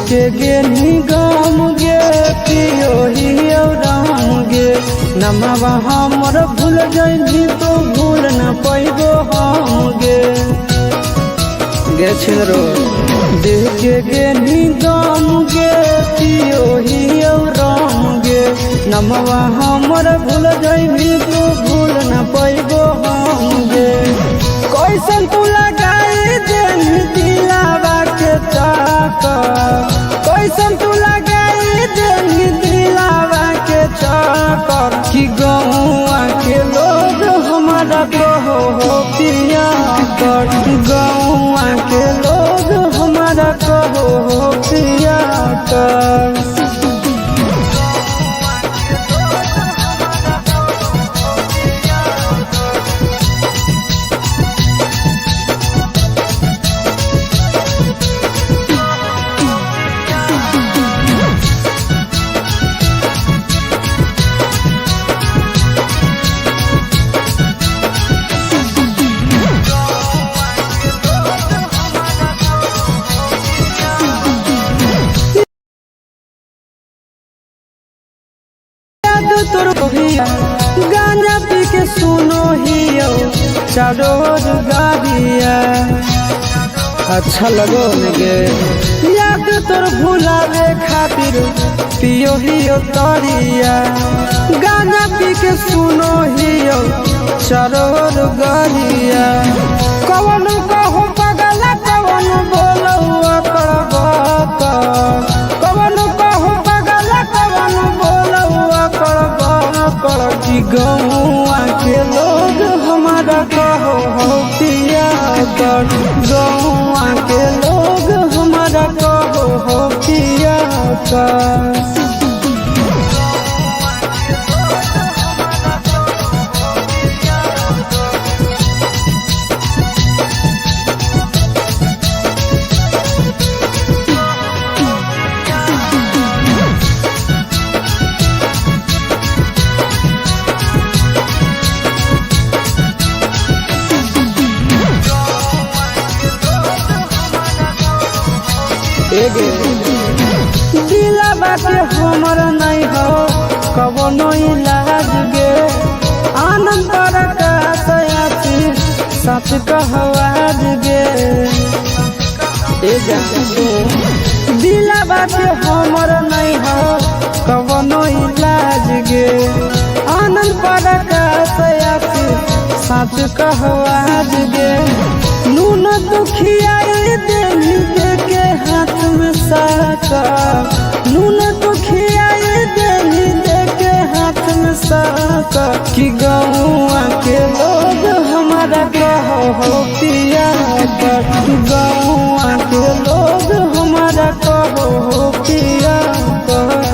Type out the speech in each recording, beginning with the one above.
के गेनी गाम गे पियो ही राम गे नमवा हमर भूल जाइनी तो भूल न पैबो हम गे गे छिरो देह के गेनी गाम गे पियो ही राम गे नमवा हमर भूल जाइनी तो भूल न पैबो हम गे कैसन तू लगाई देनी दिलावा के चाकर कैसन तू लगाई देनी दिलावा के चाकर कि गौआ के लोग हमारा कहो पिया कर गौआ के लोग हमारा कहो पिया कर तोर गांजा पी के सुनो हियो चारो गाड़िया अच्छा लगो गे याद तोर भुलावे खातिर पियो हियो तरिया गांजा पी के सुनो हियो चारो गाड़िया कवन कहो पगला कवन बोलो कवन कहो पगला कवन बोलो कि गौआ के लोग हमारा कहो पिया कर गौआ के लोग हमारा कहो पिया कर दिलावा के हमर नहीं हो कवनो इलाज गे आनंद बरकत सच कहवाज गे दिलावा के हमर नहीं हो कवनो इलाज गे आनंद बरकत सच कहवाज गे नून दुखियाई दे के हाथ में साका नून दुखियाई दे के हाथ में साका कि गौआ के लोग हमारा कहो पिया कर गौआ के लोग हमारा कहो पिया कर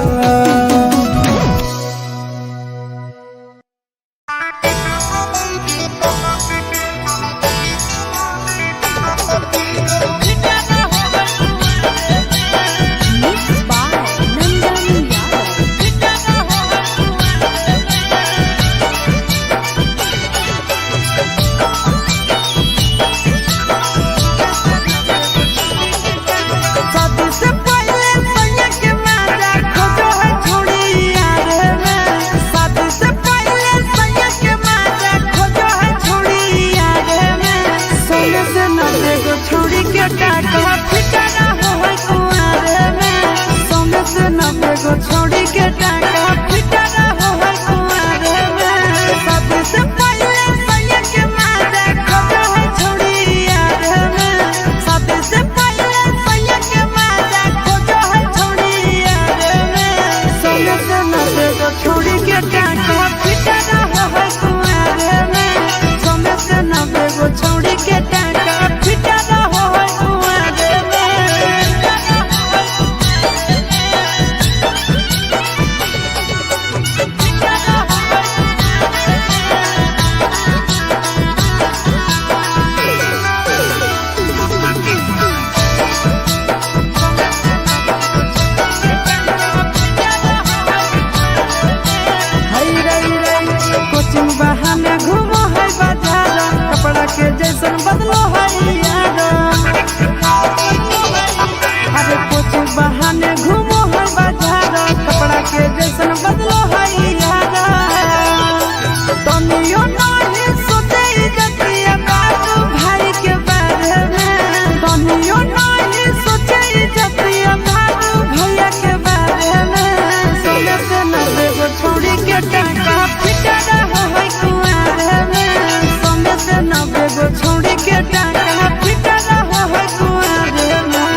के जैसन बदलो है यारा तनियो नहीं सोचे जतिया बाबू भाई के बारे में तनियो नहीं सोचे जतिया बाबू भैया के बारे में सोने से न देव छोड़ी के टाका फिटा है कुआरे में सोने से न देव छोड़ी के टाका फिटा है कुआरे में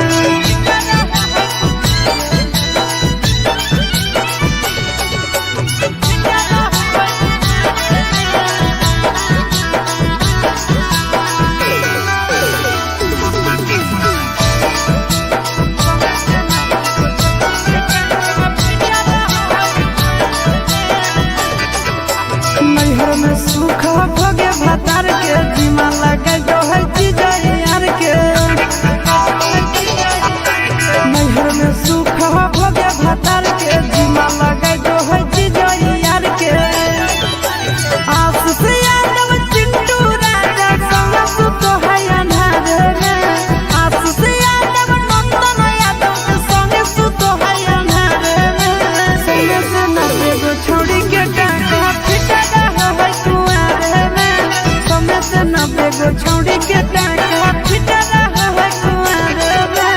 नैहर में सूखा भगे भतार के जीमा लगे जो है चीज यार के नैहर में सूखा भगे भतार के जीमा लगे जो है चीज यार के आस से यादव चिंटू राजा संग सुत है अंधार में आस से यादव नंदन यादव के संग सुत है अंधार में सोने से न देव छोड़ी के टाका फिटा है कुआरे में सोने से न देव छोड़ी के टाका फिटा है कुआरे में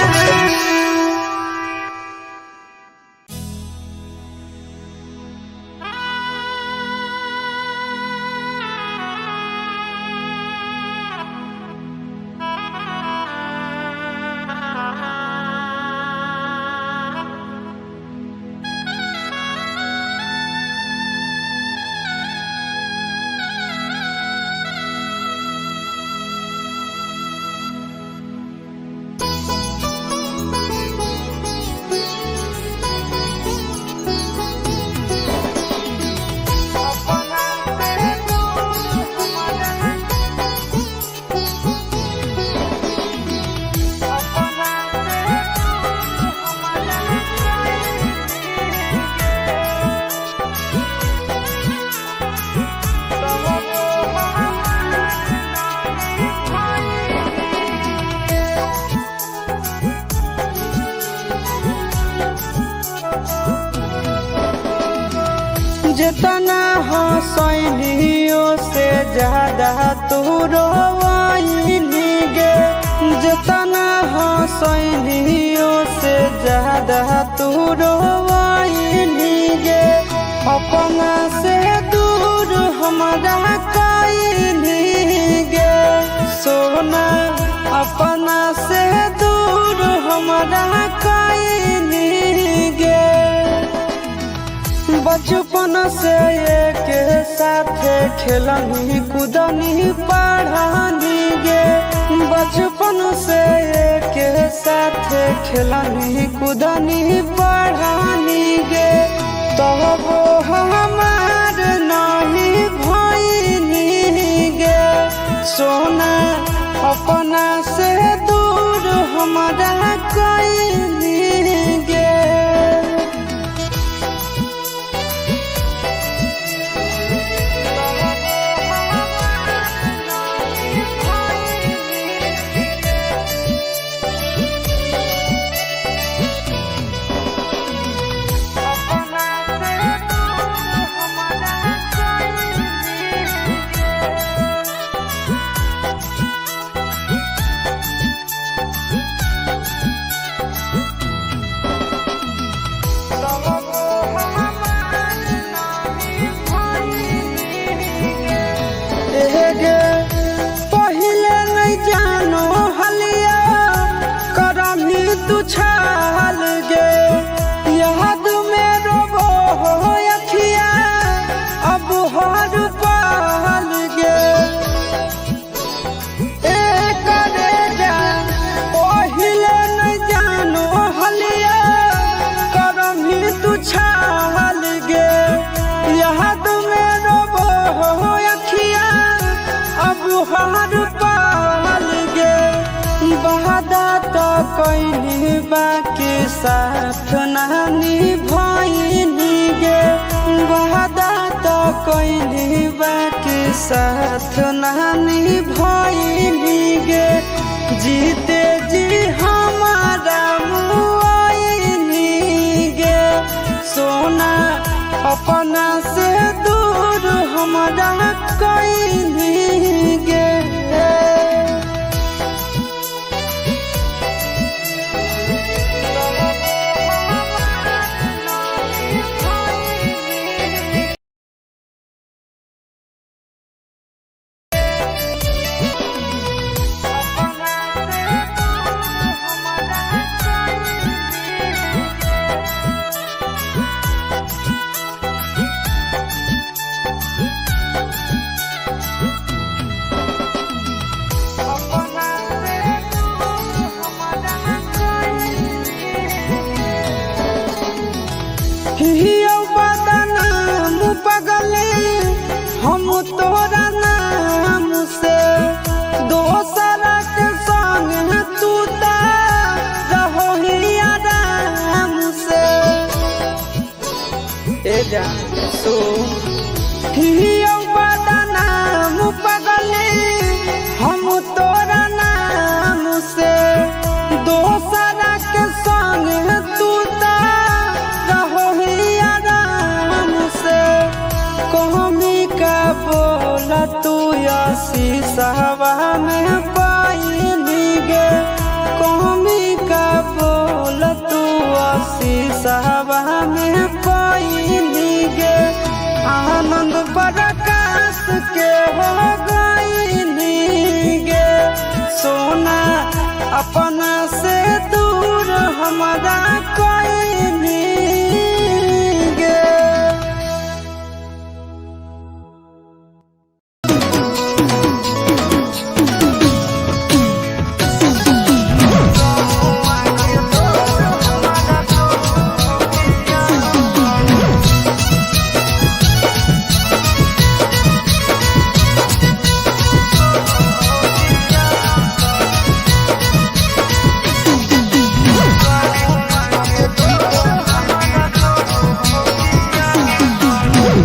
जितना हंसैलियो से ज्यादा तू रोवाइली गे जितना हंसैलियो से ज्यादा तू रोवाइली गे अपना से दूर हमारा कैली गे सोना अपना से दूर हमारा कैली गे बचपन से एक साथ खेलनी कूदनी पढ़ानी गे बचपन से एक साथ खेलनी कूदनी पढ़ानी गे तब हमार नहीं भइनी गे सोना अपना से दूर हमारा कैली गे पहिले नहीं जानो हलिया करमी तू छाल गे याद में रोबो हो अखिया अब हर पाल गे करे जा पहिले नहीं जानो हलिया करमी तू छाल गे याद में रोबो हो अखिया अब हर पाल गे बहादा तो कैली बाकी साथ नानी भइनी गे बहादा तो कैली बाकी साथ नानी भइनी गे जीते जी हमारा मुआइनी गे सोना जा सो हियो बदनाम पगले हम तोरा नाम से दोसरा के संग तू ता रहो ही आराम से कहमी का बोला तू शीशवा में पानी गे कहमी का बोला तू शीशवा में पानी गे आनंद प्रकाश के हो गई गे सोना अपना से दूर हमारा कोई गे।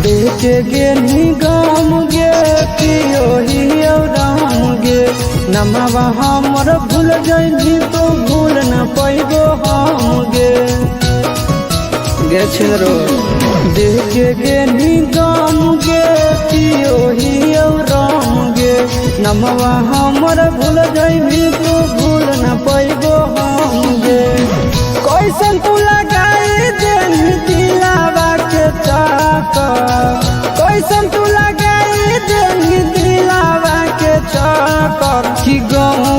देखे गे निगम गे पियो ही राम गे नमवा हमर भूल जाइबी तो भूल न पैबो हम गे गे छिरो देखे गे निगम गे पियो ही राम गे नमवा हमर भूल जाइबी तो भूल न पैबो हम गे कैसन तू लगाई देनी दिलावा के चाकर कैसन तू लगाई देनी दिलावा के चाकर कि गाँव